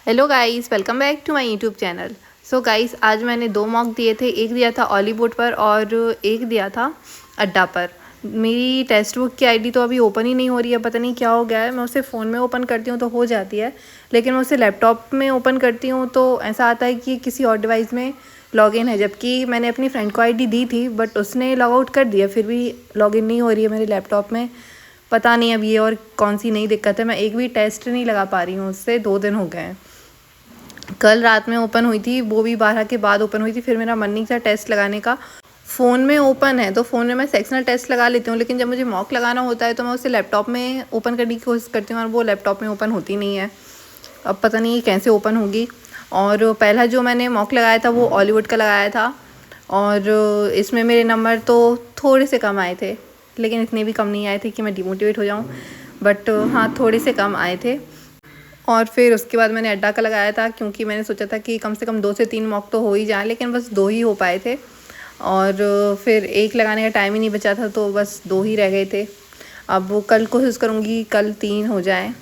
Hello guys, welcome back to my YouTube channel. So guys, आज मैंने 2 mock दिए थे। एक दिया था ऑलीवुड पर और एक दिया था अड्डा पर। मेरी टेक्स्ट बुक की आईडी तो अभी ओपन ही नहीं हो रही है, पता नहीं क्या हो गया है। मैं उसे फ़ोन में ओपन करती हूँ तो हो जाती है, लेकिन मैं उसे लैपटॉप में ओपन करती हूँ तो ऐसा आता है कि किसी और डिवाइस में लॉगिन है। जबकि मैंने अपनी फ्रेंड को आईडी दी थी, बट उसने लॉग आउट कर दिया, फिर भी लॉगिन नहीं हो रही है मेरे लैपटॉप में। पता नहीं अब ये और कौन सी नई दिक्कत है। मैं एक भी टेस्ट नहीं लगा पा रही हूँ, उससे 2 दिन हो गए हैं। कल रात में ओपन हुई थी, वो भी 12 के बाद ओपन हुई थी। फिर मेरा मन नहीं था टेस्ट लगाने का। फ़ोन में ओपन है तो फ़ोन में मैं सेक्शनल टेस्ट लगा लेती हूँ, लेकिन जब मुझे मॉक लगाना होता है तो मैं उसे लैपटॉप में ओपन करने की कोशिश करती हूँ और वो लैपटॉप में ओपन होती नहीं है। अब पता नहीं कैसे ओपन होगी। और पहला जो मैंने मॉक लगाया था वो हॉलीवुड का लगाया था, और इसमें मेरे नंबर तो थोड़े से कम आए थे, लेकिन इतने भी कम नहीं आए थे कि मैं डिमोटिवेट हो जाऊँ। बट हाँ, थोड़े से कम आए थे। और फिर उसके बाद मैंने अड्डा का लगाया था, क्योंकि मैंने सोचा था कि कम से कम 2 से 3 मॉक तो हो ही जाए, लेकिन बस 2 ही हो पाए थे। और फिर एक लगाने का टाइम ही नहीं बचा था, तो बस 2 ही रह गए थे। अब वो कल कोशिश करूँगी कल 3 हो जाए।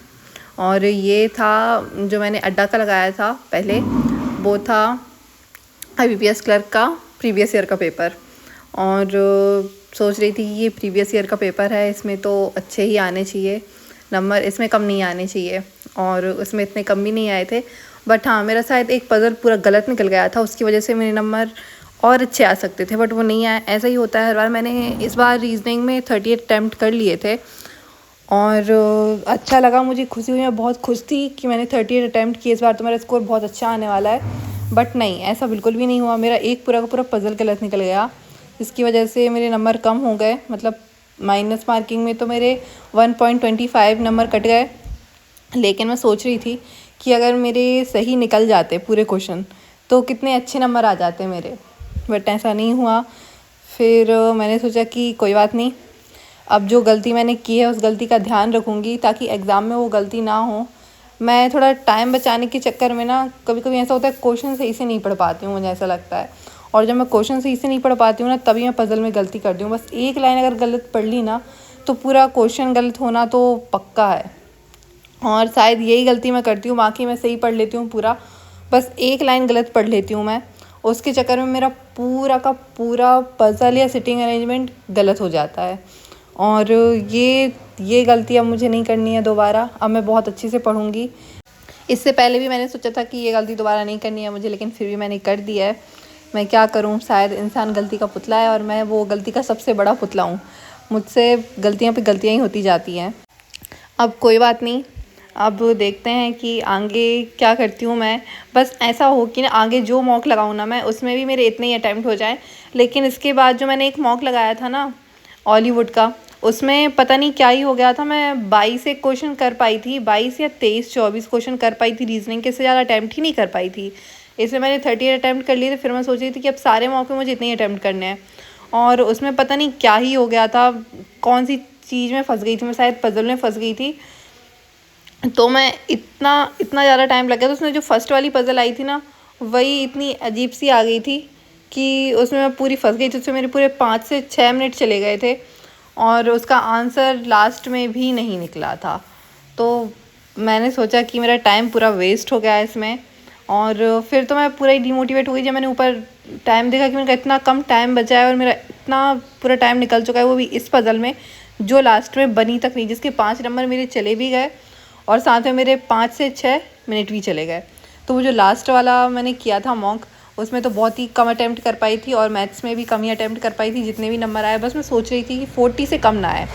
और ये था जो मैंने अड्डा का लगाया था पहले, वो था IBPS क्लर्क का प्रीवियस ईयर का पेपर। और सोच रही थी कि ये प्रीवियस ईयर का पेपर है, इसमें तो अच्छे ही आने चाहिए नंबर, इसमें कम नहीं आने चाहिए। और उसमें इतने कम भी नहीं आए थे। बट हाँ, मेरा शायद एक पज़ल पूरा गलत निकल गया था, उसकी वजह से मेरे नंबर और अच्छे आ सकते थे, बट वो नहीं आए। ऐसा ही होता है हर बार। मैंने इस बार रीजनिंग में 38 अटैम्प्ट कर लिए थे, और अच्छा लगा, मुझे खुशी हुई। मैं बहुत खुश थी कि मैंने 38 अटैम्प्ट किए, इस बार तो मेरा स्कोर बहुत अच्छा आने वाला है। बट नहीं, ऐसा बिल्कुल भी नहीं हुआ। मेरा एक पूरा का पूरा पज़ल गलत निकल गया, जिसकी वजह से मेरे नंबर कम हो गए। मतलब माइनस मार्किंग में तो मेरे 1.25 नंबर कट गए। लेकिन मैं सोच रही थी कि अगर मेरे सही निकल जाते पूरे क्वेश्चन तो कितने अच्छे नंबर आ जाते मेरे, बट ऐसा नहीं हुआ। फिर मैंने सोचा कि कोई बात नहीं, अब जो गलती मैंने की है उस गलती का ध्यान रखूँगी, ताकि एग्ज़ाम में वो गलती ना हो। मैं थोड़ा टाइम बचाने के चक्कर में ना, कभी कभी ऐसा होता है क्वेश्चन सही से नहीं पढ़ पाती हूँ, मुझे ऐसा लगता है। और जब मैं क्वेश्चन सही से नहीं पढ़ पाती हूँ ना, तभी मैं पज़ल में गलती करती हूँ। बस एक लाइन अगर गलत पढ़ ली ना, तो पूरा क्वेश्चन गलत होना तो पक्का है। और शायद यही गलती मैं करती हूँ, बाकी मैं सही पढ़ लेती हूँ पूरा, बस एक लाइन गलत पढ़ लेती हूँ मैं। उसके चक्कर में मेरा पूरा का पूरा पज़ल या सिटिंग अरेंजमेंट गलत हो जाता है। और ये गलती अब मुझे नहीं करनी है दोबारा। अब मैं बहुत अच्छे से पढ़ूँगी। इससे पहले भी मैंने सोचा था कि ये गलती दोबारा नहीं करनी है मुझे, लेकिन फिर भी मैंने कर दिया है। मैं क्या करूँ, शायद इंसान गलती का पुतला है और मैं वो गलती का सबसे बड़ा पुतला हूँ। मुझसे गलतियाँ पे गलतियाँ ही होती जाती हैं। अब कोई बात नहीं, अब देखते हैं कि आगे क्या करती हूँ मैं। बस ऐसा हो कि ना, आगे जो मॉक लगाऊँ ना मैं, उसमें भी मेरे इतने ही अटैम्प्ट हो जाए। लेकिन इसके बाद जो मैंने एक मॉक लगाया था ना हॉलीवुड का, उसमें पता नहीं क्या ही हो गया था। मैं 22 एक क्वेश्चन कर पाई थी, 22 या 23-24 क्वेश्चन कर पाई थी रीजनिंग के, से ज़्यादा अटैम्प्ट ही नहीं कर पाई थी। इसमें मैंने 38 अटैम्प्ट कर लिए थे। फिर मैं सोच रही थी कि अब सारे मॉक में मुझे इतने ही अटैम्प्ट करने हैं, और उसमें पता नहीं क्या ही हो गया था। कौन सी चीज़ में फंस गई थी मैं, शायद पज़ल में फंस गई थी। तो मैं इतना इतना ज़्यादा टाइम लग गया। तो उसमें जो फर्स्ट वाली पज़ल आई थी ना, वही इतनी अजीब सी आ गई थी कि उसमें मैं पूरी फंस गई थी। उसमें मेरे पूरे 5 से 6 मिनट चले गए थे, और उसका आंसर लास्ट में भी नहीं निकला था। तो मैंने सोचा कि मेरा टाइम पूरा वेस्ट हो गया है इसमें। और फिर तो मैं पूरा ही डिमोटिवेट हो गई जब मैंने ऊपर टाइम देखा कि मेरा इतना कम टाइम बचा है और मेरा इतना पूरा टाइम निकल चुका है, वो भी इस पज़ल में जो लास्ट में बनी तक नहीं, जिसके 5 नंबर मेरे चले भी गए और साथ में मेरे 5 से 6 मिनट भी चले गए। तो वो जो लास्ट वाला मैंने किया था मॉक, उसमें तो बहुत ही कम अटैम्प्ट कर पाई थी, और मैथ्स में भी कम ही अटैम्प्ट कर पाई थी। जितने भी नंबर आए, बस मैं सोच रही थी कि 40 से कम ना आए,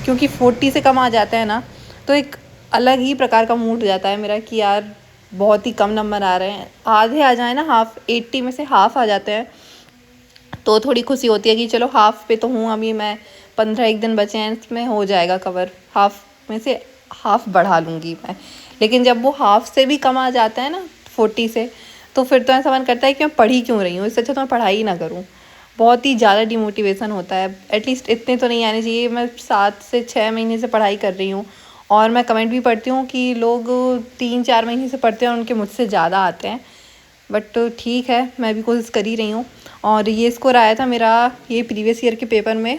क्योंकि 40 से कम आ जाता है ना तो एक अलग ही प्रकार का मूड हो जाता है मेरा कि यार बहुत ही कम नंबर आ रहे हैं। आधे आ जाए ना, हाफ 80 में से हाफ आ जाते हैं, तो थोड़ी खुशी होती है कि चलो हाफ पे तो हूँ अभी मैं। 15 एक दिन बचे हैं, इसमें हो जाएगा कवर। हाफ में से हाफ बढ़ा लूँगी मैं। लेकिन जब वो हाफ से भी कम आ जाता है ना 40 से, तो फिर तो ऐसा मन करता है कि मैं पढ़ ही क्यों रही हूँ, इससे अच्छा तो मैं पढ़ाई ही ना करूँ। बहुत ही ज़्यादा डिमोटिवेशन होता है। एटलीस्ट इतने तो नहीं आने चाहिए। मैं 7 से 6 महीने से पढ़ाई कर रही हूँ, और मैं कमेंट भी पढ़ती हूँ कि लोग 3-4 महीने से पढ़ते हैं और उनके मुझसे ज़्यादा आते हैं। बट ठीक है, मैं भी कोशिश कर ही रही हूँ। और ये स्कोर आया था मेरा ये प्रीवियस ईयर के पेपर में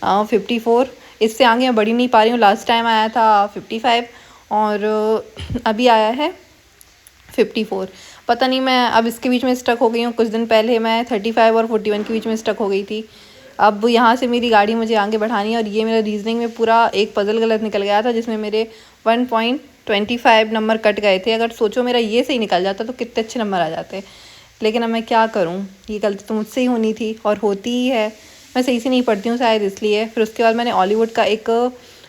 54। इससे आगे मैं बढ़ ही नहीं पा रही हूँ। लास्ट टाइम आया था 55, और अभी आया है 54। पता नहीं मैं अब इसके बीच में स्टक हो गई हूँ। कुछ दिन पहले मैं 35 और 41 के बीच में स्टक हो गई थी। अब यहाँ से मेरी गाड़ी मुझे आगे बढ़ानी है और ये मेरा रीजनिंग में पूरा एक पज़ल गलत निकल गया था, जिसमें मेरे 1.25 नंबर कट गए थे। अगर सोचो मेरा ये सही निकल जाता तो कितने अच्छे नंबर आ जाते। लेकिन अब मैं क्या करूँ, ये गलती तो मुझसे ही होनी थी और होती ही है। मैं सही से नहीं पढ़ती हूँ शायद इसलिए। फिर उसके बाद मैंने हॉलीवुड का एक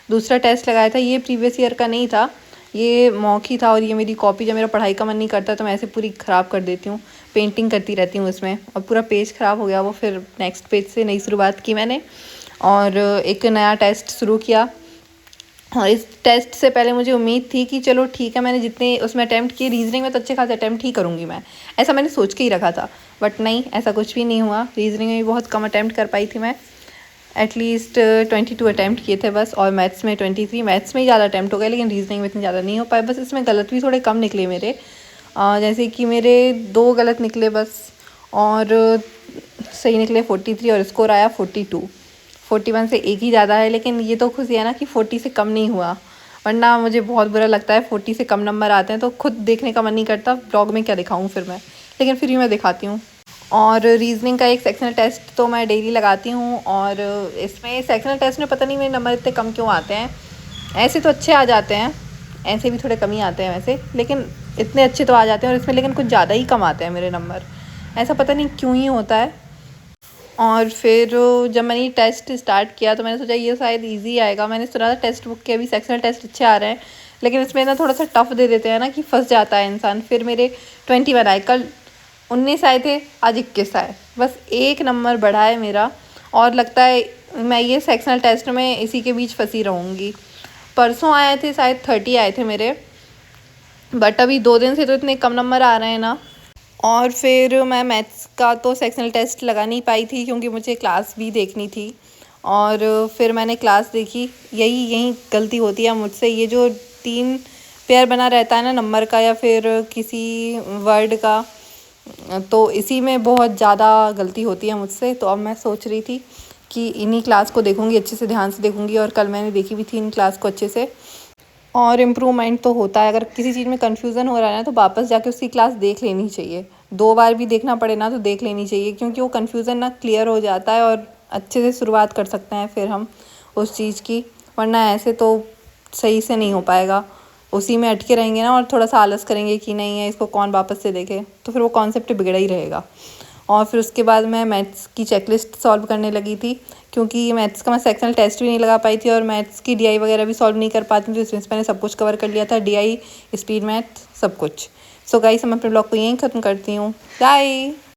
दूसरा टेस्ट लगाया था। ये प्रीवियस ईयर का नहीं था, ये मॉक ही था। और ये मेरी कॉपी, जब मेरा पढ़ाई का मन नहीं करता तो मैं ऐसे पूरी ख़राब कर देती हूँ, पेंटिंग करती रहती हूँ इसमें, और पूरा पेज ख़राब हो गया वो। फिर नेक्स्ट पेज से नई शुरुआत की मैंने और एक नया टेस्ट शुरू किया। और इस टेस्ट से पहले मुझे उम्मीद थी कि चलो ठीक है, मैंने जितने उसमें अटैम्प्ट किए, रीजनिंग में तो अच्छे खासे अटैम्प्ट ही करूँगी मैं, ऐसा मैंने सोच के ही रखा था। बट नहीं, ऐसा कुछ भी नहीं हुआ। रीजनिंग में भी बहुत कम अटैम्प्ट कर पाई थी मैं, एटलीस्ट 22 अटैम्प्ट किए थे बस। और मैथ्स में 23। मैथ्स में ही ज़्यादा अटैम्प्ट हो गए, लेकिन रीजनिंग में इतने ज़्यादा नहीं हो पाए। बस इसमें गलत भी थोड़े कम निकले मेरे, जैसे कि मेरे 2 गलत निकले बस, और सही निकले 43 और स्कोर आया 42। 41 से एक ही ज़्यादा है, लेकिन ये तो खुशी है ना कि 40 से कम नहीं हुआ, वरना मुझे बहुत बुरा लगता है 40 से कम नंबर आते हैं तो खुद देखने का मन नहीं करता। ब्लॉग में क्या दिखाऊँ फिर मैं, लेकिन फिर भी मैं दिखाती हूँ। और रीजनिंग का एक सेक्शनल टेस्ट तो मैं डेली लगाती हूँ, और इसमें सेक्शनल टेस्ट में पता नहीं मेरे नंबर इतने कम क्यों आते हैं। ऐसे तो अच्छे आ जाते हैं, ऐसे भी थोड़े कम ही आते हैं वैसे, लेकिन इतने अच्छे तो आ जाते हैं। और इसमें लेकिन कुछ ज़्यादा ही कम आते हैं मेरे नंबर, ऐसा पता नहीं क्यों ही होता है। और फिर जब मैंने ये टेस्ट स्टार्ट किया तो मैंने सोचा ये शायद इजी आएगा। मैंने सुना था टेक्स्ट बुक के अभी सेक्शनल टेस्ट अच्छे आ रहे हैं, लेकिन इसमें ना थोड़ा सा टफ दे देते हैं ना कि फंस जाता है इंसान। फिर मेरे 21 आए, कल 19 आए थे, आज 21 आए, बस एक नंबर बढ़ा है मेरा। और लगता है मैं ये सेक्शनल टेस्ट में इसी के बीच फंसी रहूँगी। परसों आए थे शायद 30 आए थे मेरे, बट अभी 2 दिन से तो इतने कम नंबर आ रहे हैं ना। और फिर मैं मैथ्स का तो सेक्शनल टेस्ट लगा नहीं पाई थी, क्योंकि मुझे क्लास भी देखनी थी। और फिर मैंने क्लास देखी, यही गलती होती है मुझसे। ये जो 3 पेयर बना रहता है ना नंबर का या फिर किसी वर्ड का, तो इसी में बहुत ज़्यादा गलती होती है मुझसे। तो अब मैं सोच रही थी कि इन्हीं क्लास को देखूँगी, अच्छे से ध्यान से देखूँगी। और कल मैंने देखी भी थी इन क्लास को अच्छे से, और इम्प्रूवमेंट तो होता है। अगर किसी चीज़ में कन्फ्यूज़न हो रहा है ना तो वापस जाके उसकी क्लास देख लेनी चाहिए। 2 बार भी देखना पड़े ना तो देख लेनी चाहिए, क्योंकि वो कन्फ्यूज़न ना क्लियर हो जाता है और अच्छे से शुरुआत कर सकते हैं फिर हम उस चीज़ की। वरना ऐसे तो सही से नहीं हो पाएगा, उसी में अटके रहेंगे ना, और थोड़ा सा आलस करेंगे कि नहीं है इसको कौन वापस से देखे, तो फिर वो कॉन्सेप्ट बिगड़ा ही रहेगा। और फिर उसके बाद मैं मैथ्स की चेकलिस्ट सॉल्व करने लगी थी, क्योंकि मैथ्स का मैं सेक्शनल टेस्ट भी नहीं लगा पाई थी और मैथ्स की डीआई वगैरह भी सॉल्व नहीं कर पाती थी। इसमें मैंने सब कुछ कवर कर लिया था, डीआई, स्पीड मैथ, सब कुछ। सो गाइस, मैं अपने ब्लॉग को यहीं ख़त्म करती हूँ। बाय।